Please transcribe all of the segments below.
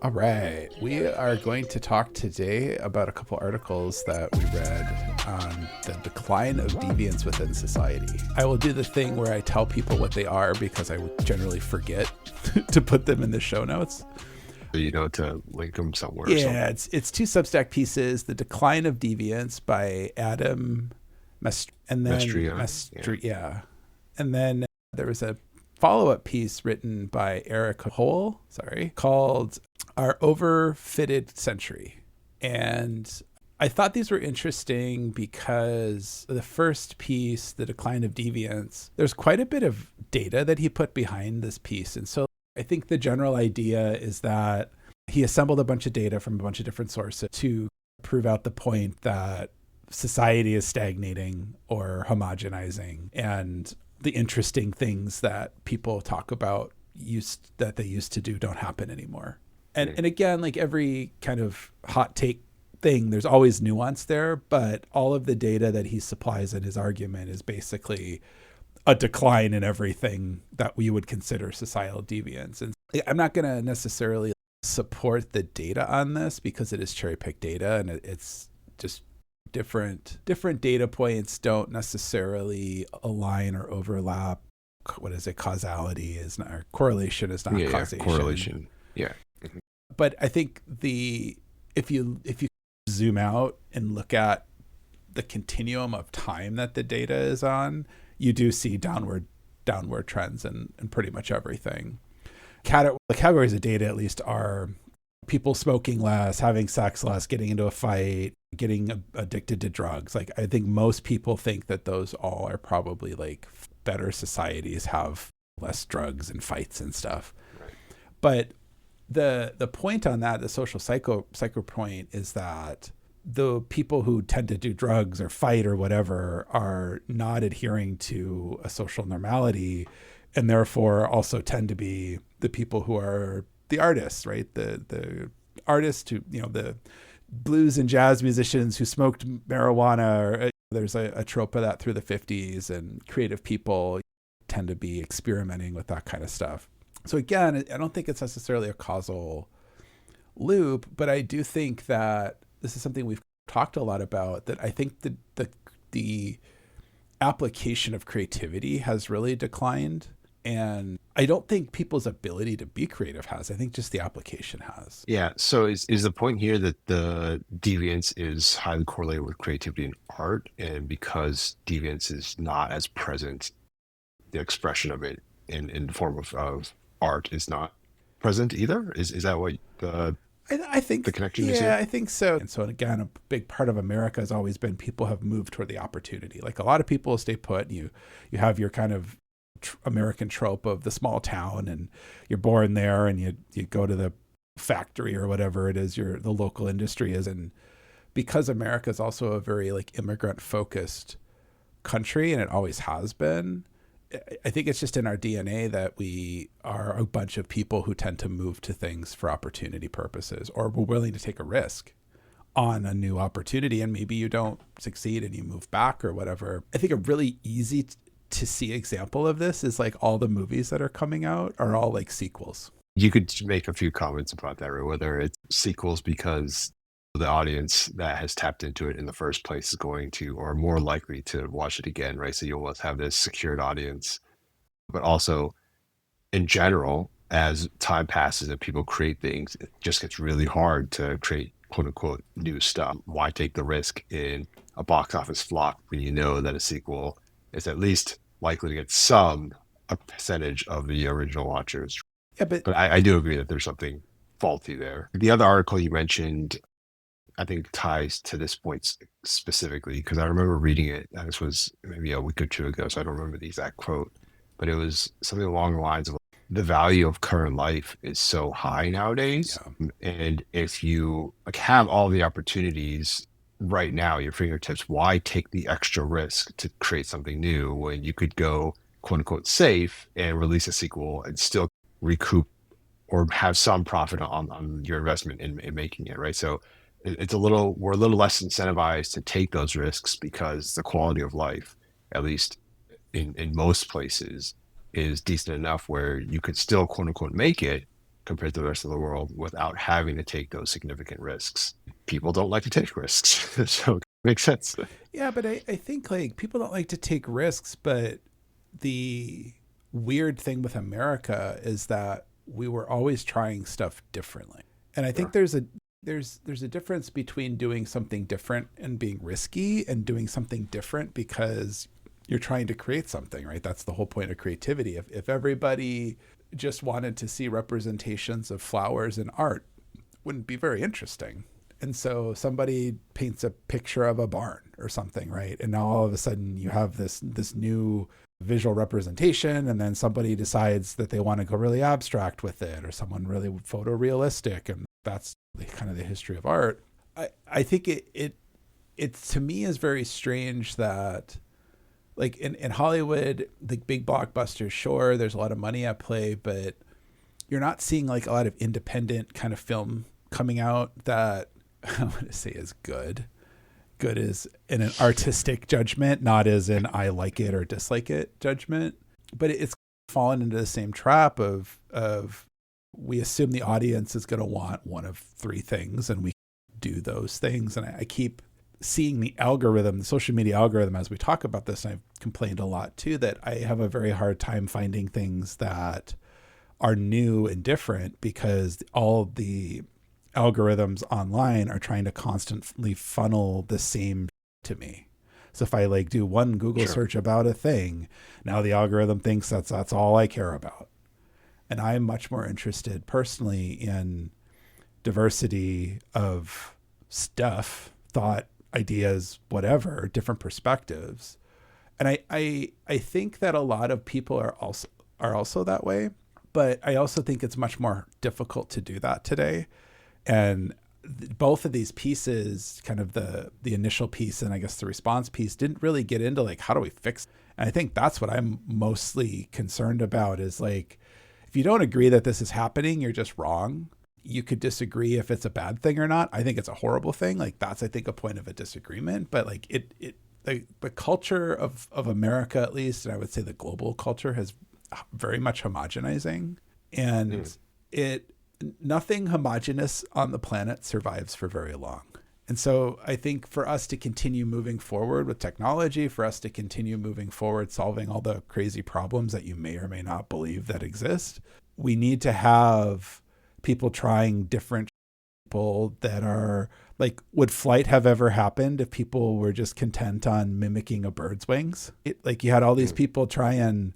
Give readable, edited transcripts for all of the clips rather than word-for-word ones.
All right. We are going to talk today about a couple articles that we read on the decline of deviance within society. I will do the thing where I tell people what they are because I generally forget to put them in the show notes. To link them somewhere or Yeah, something. it's two Substack pieces: "The Decline of Deviance" by Adam and then Mestria. Yeah. yeah, and then there was a follow-up piece written by Eric Hole, called "Our Overfitted Century," and I thought these were interesting because the first piece, "The Decline of Deviance," there's quite a bit of data that he put behind this piece, and so I think the general idea is that he assembled a bunch of data from a bunch of different sources to prove out the point that society is stagnating or homogenizing, and the interesting things that people talk about that they used to do don't happen anymore. And Yeah. and again, like every kind of hot take thing, there's always nuance there, but all of the data that he supplies in his argument is basically a decline in everything that we would consider societal deviance. And I'm not going to necessarily support the data on this because it is cherry picked data, and it's just different data points don't necessarily align or overlap. What is it? Causality is not, or correlation is not Yeah. causation. Correlation. Yeah. Mhm. But I think if you zoom out and look at the continuum of time that the data is on, you do see downward trends in pretty much everything. The categories of data, at least, are people smoking less, having sex less, getting into a fight, getting addicted to drugs. Like, I think most people think that those all are probably like better societies have less drugs and fights and stuff. Right. But the point on that, the social psycho point, is that the people who tend to do drugs or fight or whatever are not adhering to a social normality, and therefore also tend to be the people who are the artists, right? The artists who, the blues and jazz musicians who smoked marijuana. Or, there's a trope of that through the 50s, and creative people tend to be experimenting with that kind of stuff. So again, I don't think it's necessarily a causal loop, but I do think that this is something we've talked a lot about, that I think the application of creativity has really declined. And I don't think people's ability to be creative has. I think just the application has. Yeah. So is the point here that the deviance is highly correlated with creativity and art, and because deviance is not as present, the expression of it in the form of art is not present either? Is that what I think, the connection is yeah, here? I think so. And so, again, a big part of America has always been people have moved toward the opportunity. Like, a lot of people stay put. And you have your kind of American trope of the small town, and you're born there, and you go to the factory or whatever it is the local industry is. And because America is also a very like immigrant focused country, and it always has been, I think it's just in our DNA that we are a bunch of people who tend to move to things for opportunity purposes, or we're willing to take a risk on a new opportunity, and maybe you don't succeed and you move back or whatever. I think a really easy to see example of this is like all the movies that are coming out are all like sequels. You could make a few comments about that, right? Whether it's sequels because the audience that has tapped into it in the first place is going to, or more likely to watch it again, right? So you almost have this secured audience, but also in general, as time passes and people create things, it just gets really hard to create quote unquote new stuff. Why take the risk in a box office flop when you know that a sequel is at least likely to get a percentage of the original watchers? Yeah, but But I do agree that there's something faulty there. The other article you mentioned, I think, ties to this point specifically because I remember reading it. And this was maybe a week or two ago, so I don't remember the exact quote, but it was something along the lines of the value of current life is so high nowadays, yeah, and if you like have all the opportunities right now at your fingertips, why take the extra risk to create something new when you could go quote unquote safe and release a sequel and still recoup or have some profit on your investment in making it, right? So we're a little less incentivized to take those risks because the quality of life, at least in most places, is decent enough where you could still quote unquote make it compared to the rest of the world without having to take those significant risks. People don't like to take risks. So it makes sense. Yeah, but I think like people don't like to take risks, but the weird thing with America is that we were always trying stuff differently. And I think Sure. there's a difference between doing something different and being risky and doing something different because you're trying to create something, right? That's the whole point of creativity. If everybody just wanted to see representations of flowers in art, wouldn't be very interesting. And so somebody paints a picture of a barn or something, right? And now all of a sudden you have this new visual representation, and then somebody decides that they want to go really abstract with it, or someone really photorealistic, and that's kind of the history of art. I think it to me is very strange that like in Hollywood, the big blockbusters, sure, there's a lot of money at play, but you're not seeing like a lot of independent kind of film coming out that I want to say is good. Good is in an artistic judgment, not as in I like it or dislike it judgment. But it's fallen into the same trap of we assume the audience is going to want one of three things, and we do those things. And I keep seeing the algorithm, the social media algorithm, as we talk about this. And I've complained a lot too that I have a very hard time finding things that are new and different because all the algorithms online are trying to constantly funnel the same to me. So if I like do one Google Sure. search about a thing, now the algorithm thinks that's all I care about. And I'm much more interested personally in diversity of stuff, thought, ideas, whatever, different perspectives. And I think that a lot of people are also that way, but I also think it's much more difficult to do that today. And both of these pieces, kind of the initial piece and I guess the response piece, didn't really get into like how do we fix it? And I think that's what I'm mostly concerned about is like if you don't agree that this is happening, you're just wrong. You could disagree if it's a bad thing or not. I think it's a horrible thing. Like that's I think a point of a disagreement. But like the culture of America at least, and I would say the global culture has very much homogenizing, and it nothing homogenous on the planet survives for very long. And so I think for us to continue moving forward with technology, for us to continue moving forward, solving all the crazy problems that you may or may not believe that exist, we need to have people trying different people that are like, would flight have ever happened if people were just content on mimicking a bird's wings? Like you had all these people trying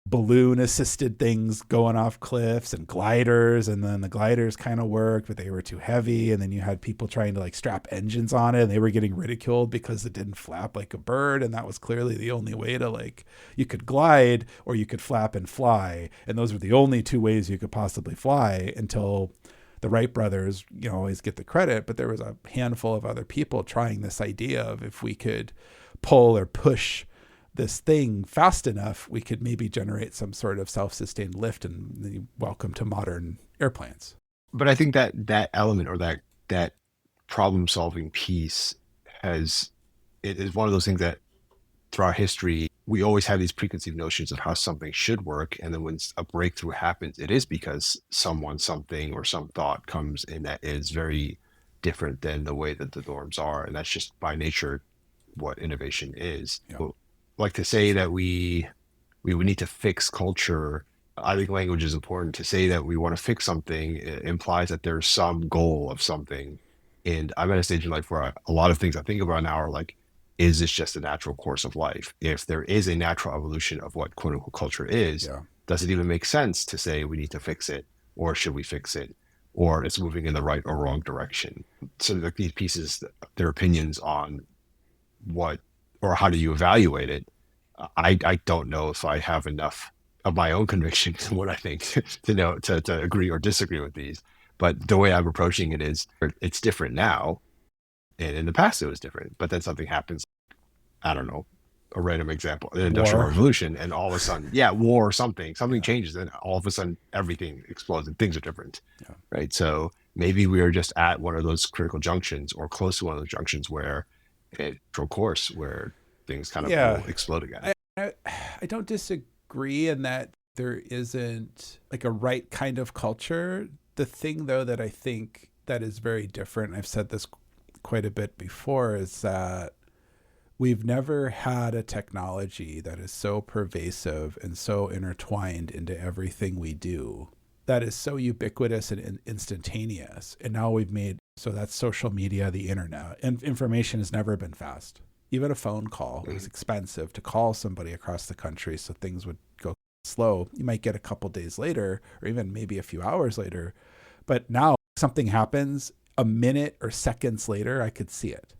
balloon assisted things going off cliffs and gliders, and then the gliders kind of worked but they were too heavy, and then you had people trying to like strap engines on it and they were getting ridiculed because it didn't flap like a bird, and that was clearly the only way to like you could glide or you could flap and fly, and those were the only two ways you could possibly fly until the Wright brothers, always get the credit, but there was a handful of other people trying this idea of if we could pull or push this thing fast enough, we could maybe generate some sort of self-sustained lift, and welcome to modern airplanes. But I think that element or that problem solving piece it is one of those things that throughout history we always have these preconceived notions of how something should work, and then when a breakthrough happens, it is because something or some thought comes in that is very different than the way that the norms are, and that's just by nature what innovation is. Yeah. Well, like to say that we would need to fix culture. I think language is important. To say that we want to fix something implies that there's some goal of something. And I'm at a stage in life where a lot of things I think about now are like, is this just a natural course of life? If there is a natural evolution of what quote unquote culture is, Yeah. does it even make sense to say we need to fix it, or should we fix it, or it's moving in the right or wrong direction? So like these pieces, their opinions on what or how do you evaluate it? I don't know if I have enough of my own conviction in what I think to know to agree or disagree with these. But the way I'm approaching it is it's different now. And in the past it was different. But then something happens, I don't know, a random example, an industrial War. revolution, and all of a sudden, yeah, war or something Yeah. changes, and all of a sudden everything explodes and things are different. Yeah. Right. So maybe we are just at one of those critical junctions or close to one of those junctions where course where things kind of Yeah. will explode again. I don't disagree in that there isn't like a right kind of culture. The thing though that I think that is very different, I've said this quite a bit before, is that we've never had a technology that is so pervasive and so intertwined into everything we do, that is so ubiquitous and instantaneous. And now we've made, so that's social media, the internet, and information has never been fast. Even a phone call, it was expensive to call somebody across the country, so things would go slow. You might get a couple days later, or even maybe a few hours later. But now something happens a minute or seconds later, I could see it.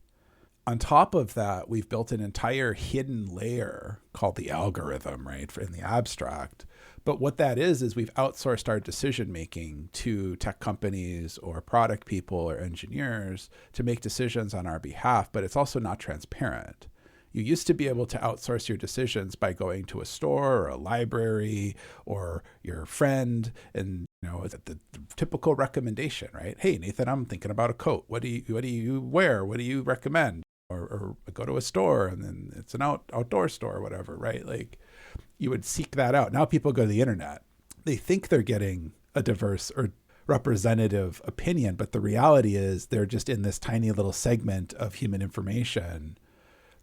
On top of that, we've built an entire hidden layer called the algorithm, right, in the abstract. But what that is we've outsourced our decision making to tech companies or product people or engineers to make decisions on our behalf, but it's also not transparent. You used to be able to outsource your decisions by going to a store or a library or your friend, and the typical recommendation, right? Hey, Nathan, I'm thinking about a coat. What do you wear? What do you recommend? Or go to a store, and then it's an outdoor store or whatever, right? Like, you would seek that out. Now people go to the internet. They think they're getting a diverse or representative opinion, but the reality is they're just in this tiny little segment of human information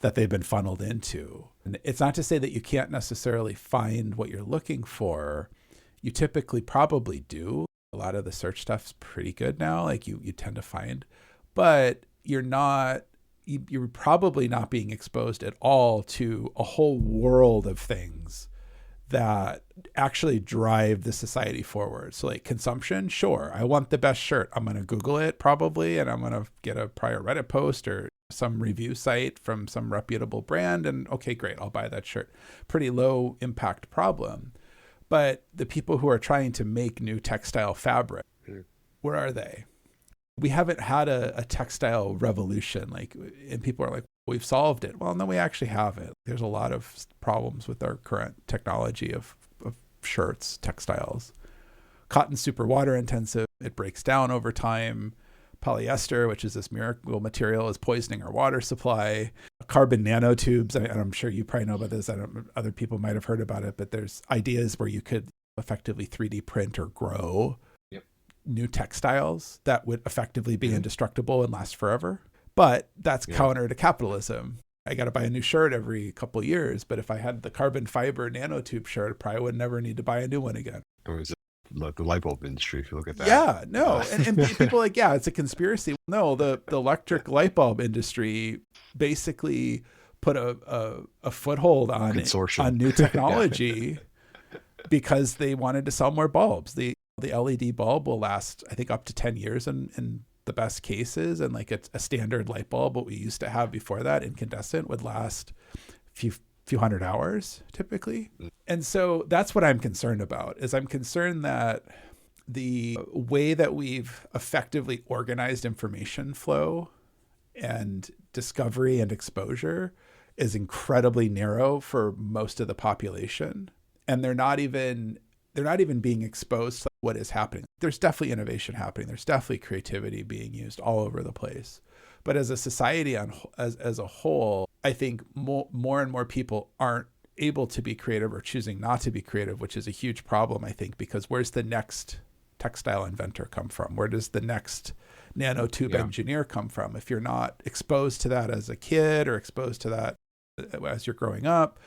that they've been funneled into. And it's not to say that you can't necessarily find what you're looking for. You typically probably do. A lot of the search stuff's pretty good now, like you tend to find, but you're probably not being exposed at all to a whole world of things that actually drive the society forward. So like consumption, sure, I want the best shirt. I'm going to Google it probably, and I'm going to get a prior Reddit post or some review site from some reputable brand, and okay, great, I'll buy that shirt. Pretty low impact problem. But the people who are trying to make new textile fabric, where are they? We haven't had a textile revolution, like, and people are like, we've solved it. Well, no, we actually haven't. There's a lot of problems with our current technology of shirts, textiles. Cotton's super water intensive. It breaks down over time. Polyester, which is this miracle material, is poisoning our water supply. Carbon nanotubes, and I'm sure you probably know about this. Other people might have heard about it, but there's ideas where you could effectively 3D print or grow new textiles that would effectively be indestructible and last forever. But that's counter to capitalism. I got to buy a new shirt every couple of years, but if I had the carbon fiber nanotube shirt, I probably would never need to buy a new one again. Or is it like the light bulb industry, if you look at that? Yeah, no. And people are like, yeah, it's a conspiracy. No, the electric light bulb industry basically put a foothold on new technology because they wanted to sell more bulbs. The LED bulb will last, I think, up to 10 years in the best cases. And like a standard light bulb, what we used to have before that, incandescent, would last a few hundred hours typically. And so that's what I'm concerned about, is I'm concerned that the way that we've effectively organized information flow and discovery and exposure is incredibly narrow for most of the population. And they're not even being exposed to what is happening. There's definitely innovation happening. There's definitely creativity being used all over the place. But as a society, as a whole, I think more and more people aren't able to be creative or choosing not to be creative, which is a huge problem, I think, because where's the next textile inventor come from? Where does the next nanotube engineer come from? If you're not exposed to that as a kid or exposed to that as you're growing up,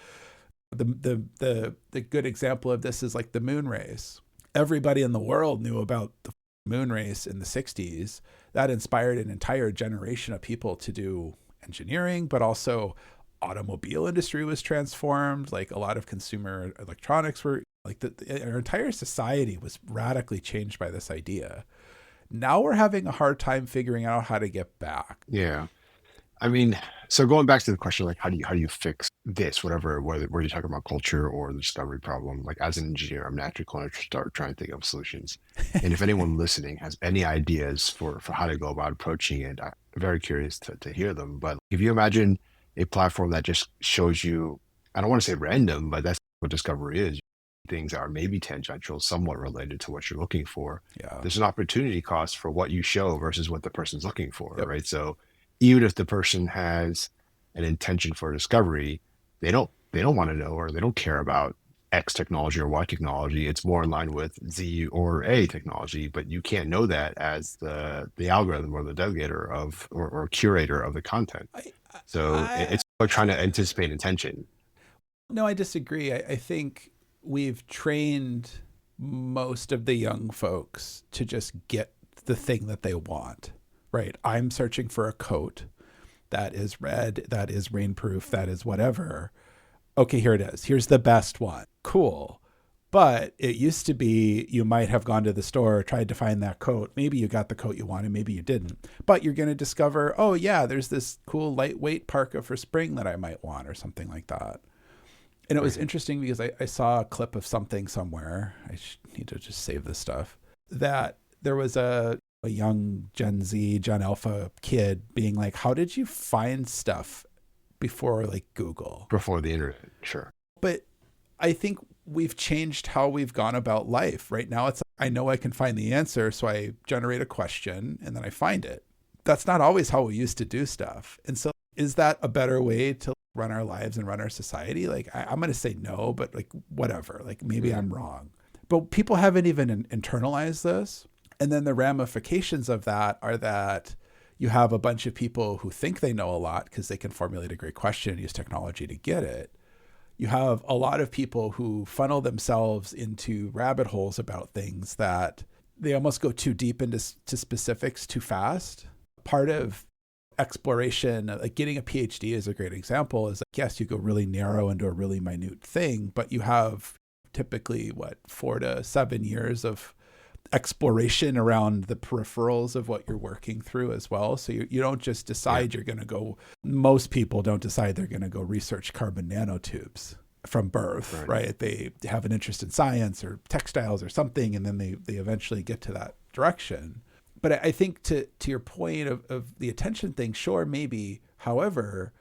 the good example of this is like the moon race. Everybody in the world knew about the moon race in the 60s. That inspired an entire generation of people to do engineering, but also automobile industry was transformed. Like a lot of consumer electronics were like our entire society was radically changed by this idea. Now we're having a hard time figuring out how to get back. Yeah. I mean, so going back to the question, like, how do you fix this, whether you're talking about culture or the discovery problem? Like, as an engineer, I'm naturally going to start trying to think of solutions. And if anyone listening has any ideas for how to go about approaching it, I'm very curious to hear them. But if you imagine a platform that just shows you, I don't want to say random, but that's what discovery is. Things that are maybe tangential, somewhat related to what you're looking for. Yeah. There's an opportunity cost for what you show versus what the person's looking for, right? So even if the person has an intention for discovery, they don't want to know, or they don't care about X technology or Y technology. It's more in line with Z or A technology, but you can't know that as the algorithm or the delegator of or curator of the content. I, So I, it's like trying to anticipate intention. no, I disagree. I think we've trained most of the young folks to just get the thing that they want, right? I'm searching for a coat that is red, that is rainproof, that is whatever. Okay, here it is. Here's the best one. Cool. But it used to be you might have gone to the store, tried to find that coat. Maybe you got the coat you wanted, maybe you didn't. But you're going to discover, oh, yeah, there's this cool lightweight parka for spring that I might want or something like that. And it was interesting because I saw a clip of something somewhere. I need to just save this stuff. That there was a young Gen Z, Gen Alpha kid being like, how did you find stuff before like Google? Before the internet, sure. But I think we've changed how we've gone about life. Right now, it's I know I can find the answer, so I generate a question and then I find it. That's not always how we used to do stuff. And so is that a better way to run our lives and run our society? Like, I'm going to say no, but like, whatever, like maybe I'm wrong. But people haven't even internalized this. And then the ramifications of that are that you have a bunch of people who think they know a lot because they can formulate a great question and use technology to get it. You have a lot of people who funnel themselves into rabbit holes about things that they almost go too deep into specifics too fast. Part of exploration, like getting a PhD is a great example, is like, yes, you go really narrow into a really minute thing, but you have typically 4 to 7 years of exploration around the peripherals of what you're working through as well. So you don't just decide you're going to go, most people don't decide they're going to go research carbon nanotubes from birth, right? They have an interest in science or textiles or something, and then they eventually get to that direction. But I think to your point of the attention thing, sure, maybe. However,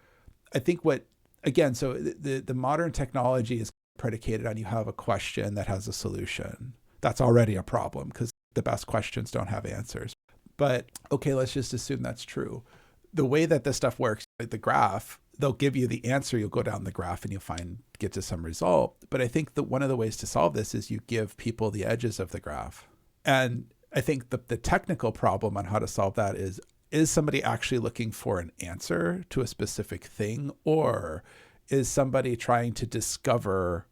I think so the modern technology is predicated on you have a question that has a solution. That's already a problem because the best questions don't have answers. But okay, let's just assume that's true. The way that this stuff works, like the graph, they'll give you the answer. You'll go down the graph and you'll get to some result. But I think that one of the ways to solve this is you give people the edges of the graph. And I think the technical problem on how to solve that is somebody actually looking for an answer to a specific thing, or is somebody trying to discover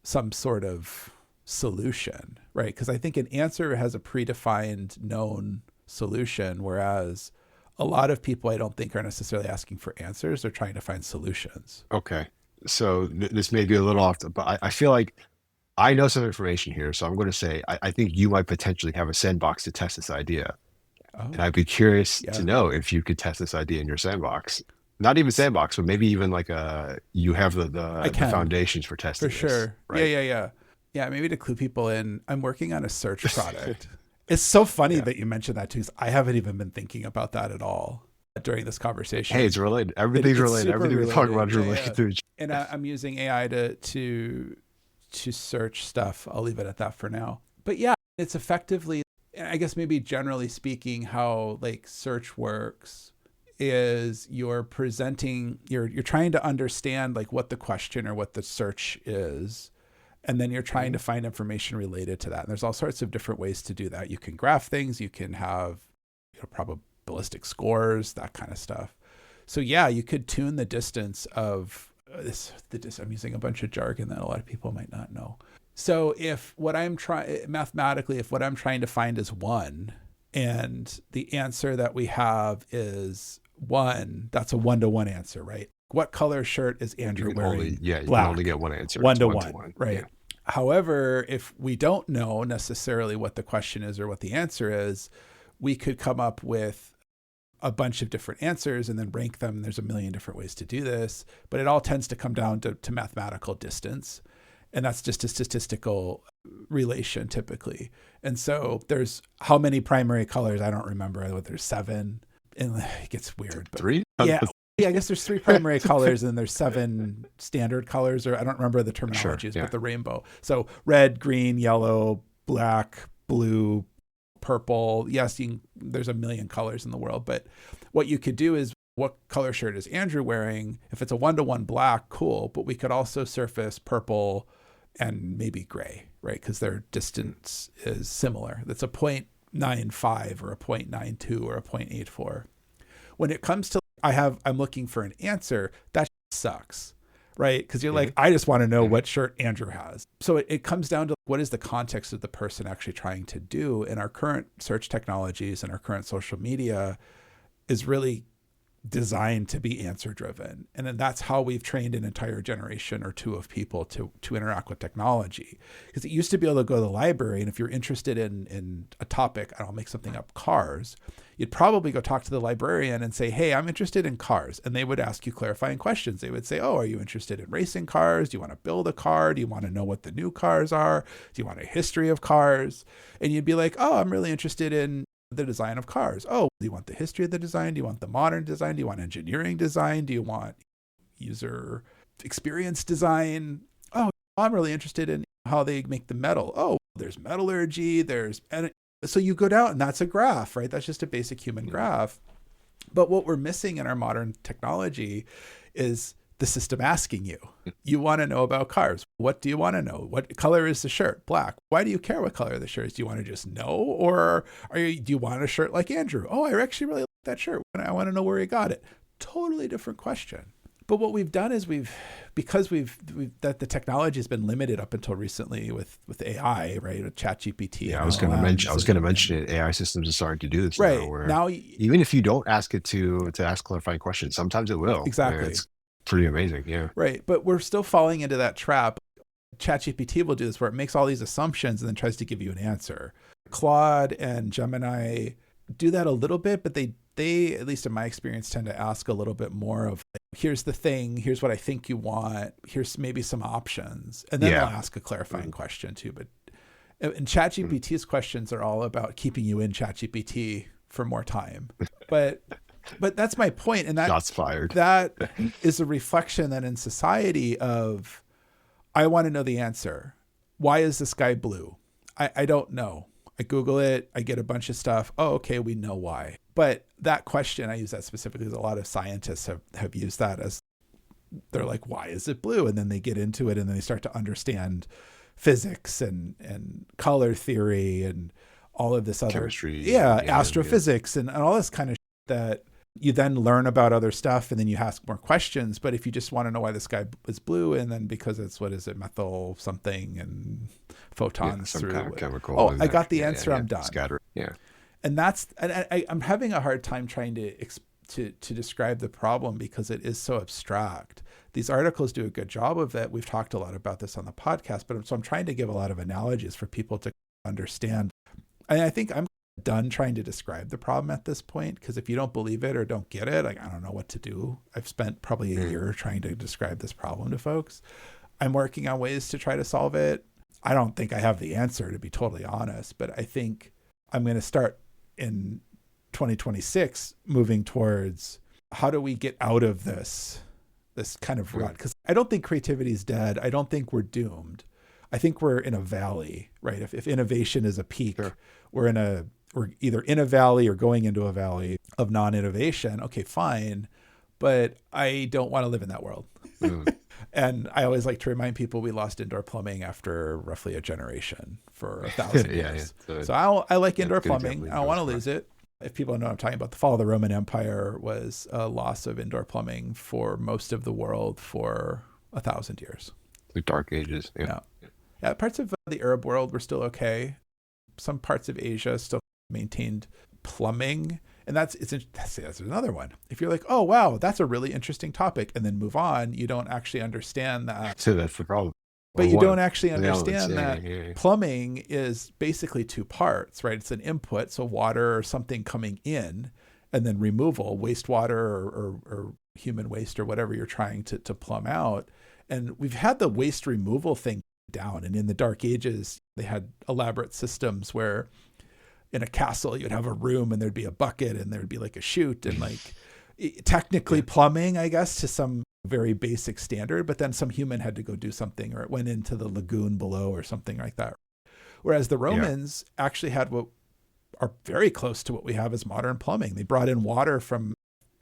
some sort of solution, right? Because I think an answer has a predefined known solution, whereas a lot of people I don't think are necessarily asking for answers. They're trying to find solutions. Okay. So this may be a little off, but I feel like I know some information here. So I'm going to say, I think you might potentially have a sandbox to test this idea. Oh, And I'd be curious to know if you could test this idea in your sandbox. Not even sandbox, but maybe even like you have the foundations for testing for sure. This, right? Yeah, maybe to clue people in, I'm working on a search product. It's so funny that you mentioned that too, because I haven't even been thinking about that at all during this conversation. Hey, it's related. Everything's related. Everything we talk about is related to each other. And I'm using AI to search stuff. I'll leave it at that for now. But yeah, it's effectively, I guess maybe generally speaking, how like search works is you're trying to understand like what the question or what the search is. And then you're trying to find information related to that. And there's all sorts of different ways to do that. You can graph things, you can have probabilistic scores, that kind of stuff. So yeah, you could tune the distance of I'm using a bunch of jargon that a lot of people might not know. So if what I'm trying to find is 1, and the answer that we have is 1, that's a 1-to-1 answer, right? What color shirt is Andrew wearing? You Black. can only get one answer. 1-to-1, right? Yeah. However, if we don't know necessarily what the question is or what the answer is, we could come up with a bunch of different answers and then rank them. There's a million different ways to do this, but it all tends to come down to mathematical distance. And that's just a statistical relation typically. And so there's how many primary colors? I don't remember. There's 7. And it gets weird. But 3? Yeah, I guess there's 3 primary colors and there's 7 standard colors, or I don't remember the terminologies, but the rainbow. So red, green, yellow, black, blue, purple. Yes, there's a million colors in the world, but what you could do is, what color shirt is Andrew wearing? If it's a 1-to-1 black, cool, but we could also surface purple and maybe gray, right? Because their distance is similar. That's a 0.95 or a 0.92 or a 0.84. When it comes to I'm looking for an answer, that sucks, right? Because you're like, I just want to know what shirt Andrew has. So it comes down to what is the context of the person actually trying to do. And our current search technologies and our current social media is really designed to be answer driven. And then that's how we've trained an entire generation or two of people to interact with technology. Because it used to be able to go to the library, and if you're interested in a topic, I'll make something up, cars, you'd probably go talk to the librarian and say, hey, I'm interested in cars. And they would ask you clarifying questions. They would say, oh, are you interested in racing cars? Do you want to build a car? Do you want to know what the new cars are? Do you want a history of cars? And you'd be like, oh, I'm really interested in the design of cars. Oh, do you want the history of the design? Do you want the modern design? Do you want engineering design? Do you want user experience design? Oh, I'm really interested in how they make the metal. Oh, there's metallurgy, so you go down, and that's a graph, right? That's just a basic human graph. But what we're missing in our modern technology is the system asking you. You want to know about cars. What do you want to know? What color is the shirt? Black. Why do you care what color the shirt is? Do you want to just know? Or do you want a shirt like Andrew? Oh, I actually really like that shirt. I want to know where he got it. Totally different question. But what we've done is because that the technology has been limited up until recently with AI, right? With ChatGPT. Yeah, I was going to mention it. AI systems are starting to do this right now. Where now, even if you don't ask it to ask clarifying questions, sometimes it will. Exactly. It's pretty amazing. Yeah. Right. But we're still falling into that trap. ChatGPT will do this where it makes all these assumptions and then tries to give you an answer. Claude and Gemini do that a little bit, but they, at least in my experience, tend to ask a little bit more of, here's the thing, here's what I think you want, here's maybe some options. And then they'll ask a clarifying question too. But and ChatGPT's questions are all about keeping you in ChatGPT for more time. But that's my point. And shots fired. That is a reflection then in society of, I want to know the answer. Why is the sky blue? I don't know. I Google it. I get a bunch of stuff. Oh, okay. We know why. But that question, I use that specifically because a lot of scientists have used that as, they're like, why is it blue? And then they get into it and then they start to understand physics and color theory and all of this other chemistry, astrophysics and all this kind of shit that you then learn about other stuff and then you ask more questions. But if you just want to know why the sky is blue, and then because it's, what is it, methyl something and photons some through kind of chemical. Oh, I got the answer. I'm done. Scatter. Yeah. And I'm having a hard time trying to describe the problem because it is so abstract. These articles do a good job of it. We've talked a lot about this on the podcast, but I'm trying to give a lot of analogies for people to understand. And I think I'm done trying to describe the problem at this point, because if you don't believe it or don't get it, I don't know what to do. I've spent probably a year trying to describe this problem to folks. I'm working on ways to try to solve it. I don't think I have the answer, to be totally honest, but I think I'm going to start in 2026 moving towards, how do we get out of this kind of rut? Because I don't think creativity is dead. I don't think we're doomed. I think we're in a valley, right? If innovation is a peak, we're either in a valley or going into a valley of non-innovation. Okay, fine. But I don't want to live in that world. And I always like to remind people we lost indoor plumbing after roughly a generation for 1,000 years. So I like indoor plumbing. I don't want to lose it. If people know what I'm talking about, the fall of the Roman Empire was a loss of indoor plumbing for most of the world for 1,000 years. The Dark Ages. Yeah, parts of the Arab world were still okay. Some parts of Asia still maintained plumbing. And that's another one. If you're like, oh, wow, that's a really interesting topic, and then move on, you don't actually understand that. So that's the problem. But you don't actually understand that plumbing is basically two parts, right? It's an input, so water or something coming in, and then removal, wastewater or human waste or whatever you're trying to plumb out. And we've had the waste removal thing down. And in the Dark Ages, they had elaborate systems where in a castle, you'd have a room and there'd be a bucket and there'd be like a chute and like technically plumbing, I guess, to some very basic standard, but then some human had to go do something, or it went into the lagoon below or something like that. Whereas the Romans actually had what are very close to what we have as modern plumbing. They brought in water from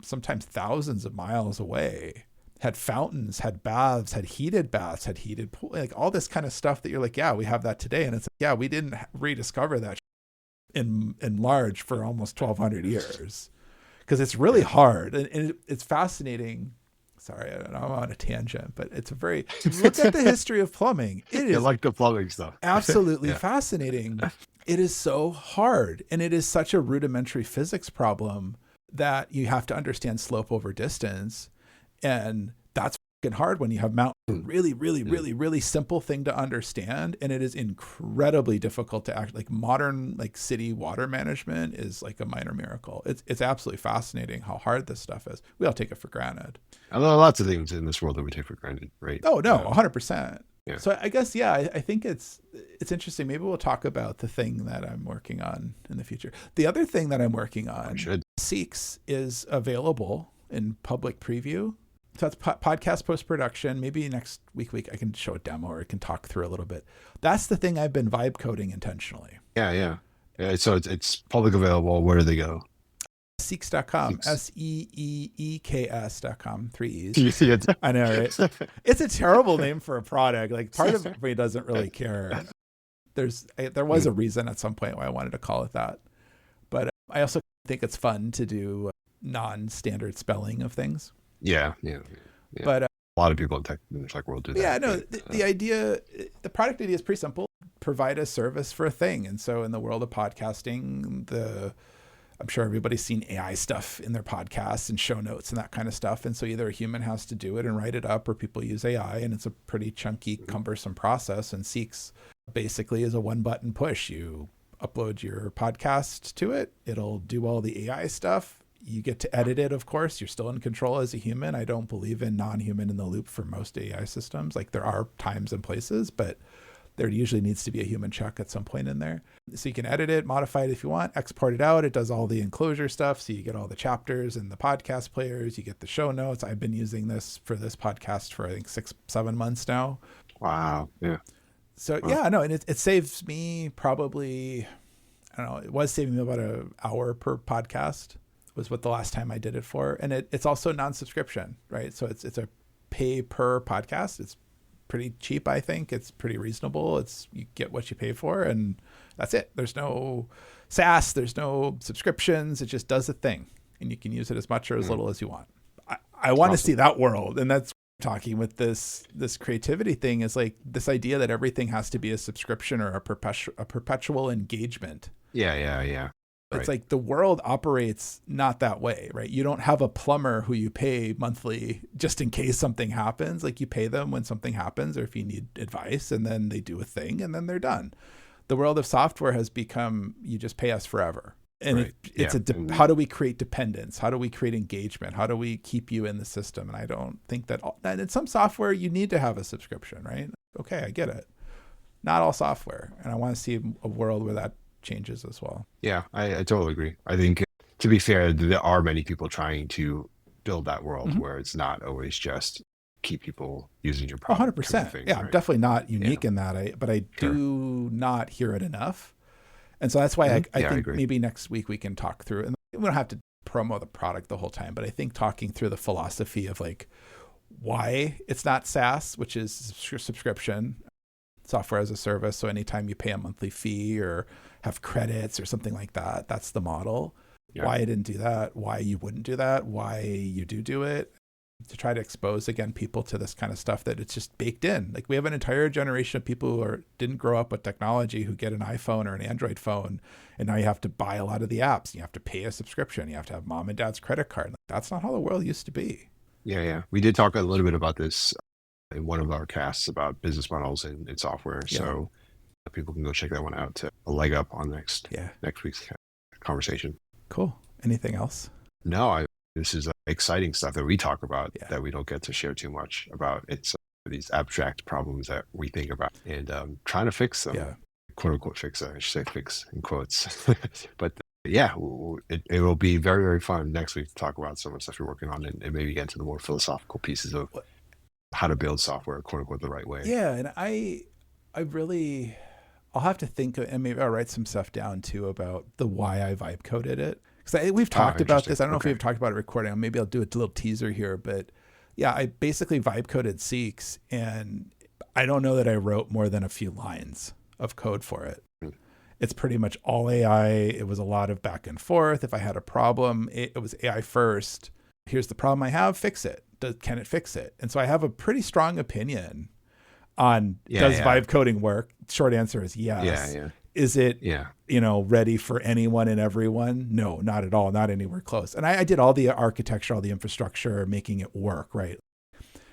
sometimes thousands of miles away had fountains, had baths, had heated baths, had heated pool, like all this kind of stuff that you're like, yeah, we have that today. And it's like, yeah, we didn't rediscover that in large for almost 1,200 years, because it's really hard. And it's fascinating. Sorry, I'm on a tangent, but it's a very, look at the history of plumbing. It is like the plumbing stuff. Absolutely fascinating. It is so hard. And it is such a rudimentary physics problem that you have to understand slope over distance. And that's fucking hard when you have mountains. Really simple thing to understand. And it is incredibly difficult to act. Like modern like city water management is like a minor miracle. It's absolutely fascinating how hard this stuff is. We all take it for granted. And there are lots of things in this world that we take for granted, right? Oh no, 100%. Yeah. So I guess, yeah, I think it's interesting. Maybe we'll talk about the thing that I'm working on in the future. The other thing that I'm working on, Seeks, is available in public preview. So it's podcast post-production. Maybe next week I can show a demo or I can talk through a little bit. That's the thing I've been vibe coding intentionally. Yeah. So it's public available. Where do they go? Seeks.com, SEEEKS.com, 3 E's. I know, right? It's a terrible name for a product. Like part of me doesn't really care. There was a reason at some point why I wanted to call it that. But I also think it's fun to do non-standard spelling of things. Yeah. But a lot of people in the tech world do that. Yeah, no, the idea, the product idea is pretty simple. Provide a service for a thing. And so in the world of podcasting, I'm sure everybody's seen AI stuff in their podcasts and show notes and that kind of stuff. And so either a human has to do it and write it up, or people use AI, and it's a pretty chunky, cumbersome process. And Seeks basically is a one button push. You upload your podcast to it. It'll do all the AI stuff. You get to edit it, of course. You're still in control as a human. I don't believe in non-human in the loop for most AI systems. Like there are times and places, but there usually needs to be a human check at some point in there. So you can edit it, modify it if you want, export it out. It does all the enclosure stuff. So you get all the chapters and the podcast players, you get the show notes. I've been using this for this podcast for I think 6-7 months now. Wow. Yeah. So yeah, no, and it saves me probably, I don't know, it was saving me about an hour per podcast was what the last time I did it for. And it's also non-subscription, right? So it's a pay per podcast. It's pretty cheap, I think. It's pretty reasonable. You get what you pay for, and that's it. There's no SaaS, there's no subscriptions. It just does a thing, and you can use it as much or as little as you want. I want to see that world, and that's talking with this creativity thing is like this idea that everything has to be a subscription or a perpetual engagement. Yeah. It's like the world operates not that way, right? You don't have a plumber who you pay monthly just in case something happens. Like you pay them when something happens or if you need advice, and then they do a thing and then they're done. The world of software has become, you just pay us forever. And how do we create dependence? How do we create engagement? How do we keep you in the system? And I don't think that in some software you need to have a subscription, right? Okay, I get it. Not all software. And I want to see a world where that changes as well. Yeah, I totally agree. I think, to be fair, there are many people trying to build that world where it's not always just keep people using your product. 100%. Yeah, right? I'm definitely not unique in that, but I do not hear it enough. And so that's why I think maybe next week we can talk through, and we don't have to promo the product the whole time, but I think talking through the philosophy of like why it's not SaaS, which is subscription, software as a service. So anytime you pay a monthly fee or have credits or something like that, that's the model. Yeah. Why I didn't do that, why you wouldn't do that, why you do it, to try to expose again people to this kind of stuff that it's just baked in. Like we have an entire generation of people who didn't grow up with technology who get an iPhone or an Android phone, and now you have to buy a lot of the apps. You have to pay a subscription. You have to have mom and dad's credit card. Like, that's not how the world used to be. Yeah. We did talk a little bit about this in one of our casts about business models in software. Yeah. So people can go check that one out to a leg up on next week's conversation. Cool. Anything else? No, this is exciting stuff that we talk about that we don't get to share too much about. It's these abstract problems that we think about and trying to fix them. Yeah. Quote unquote fix. I should say fix in quotes. But it will be very, very fun next week to talk about some of the stuff you're working on and maybe get into the more philosophical pieces of how to build software, quote unquote, the right way. Yeah, and I'll have to think, and maybe I'll write some stuff down too about the why I vibe coded it. Because we've talked about this. I don't know if we've talked about it recording. Maybe I'll do a little teaser here, but Yeah, I basically vibe coded Seeks, and I don't know that I wrote more than a few lines of code for it. It's pretty much all AI. It was a lot of back and forth. If I had a problem, it was AI first. Here's the problem I have, fix it. Can it fix it? And so I have a pretty strong opinion on does vibe coding work? Short answer is yes. Is it, ready for anyone and everyone? No, not at all. Not anywhere close. And I did all the architecture, all the infrastructure, making it work, right?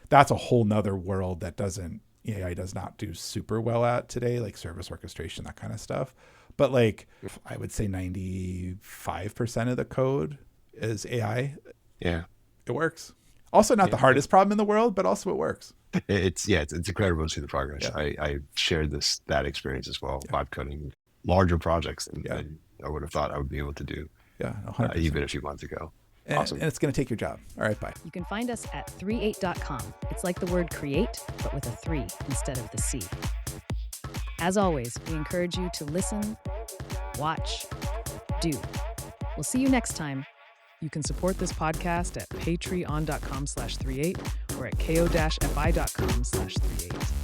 That's a whole nother world that AI does not do super well at today, like service orchestration, that kind of stuff. But like, I would say 95% of the code is AI. Yeah. It works. Also not the hardest problem in the world, but also it works. It's incredible to see the progress. Yeah. I shared that experience as well, vibe coding larger projects than I would have thought I would be able to do even a few months ago. Awesome. And it's going to take your job. All right, bye. You can find us at 3reate.com. It's like the word create, but with a 3 instead of the C. As always, we encourage you to listen, watch, do. We'll see you next time. You can support this podcast at patreon.com/3reate or at ko-fi.com/3reate.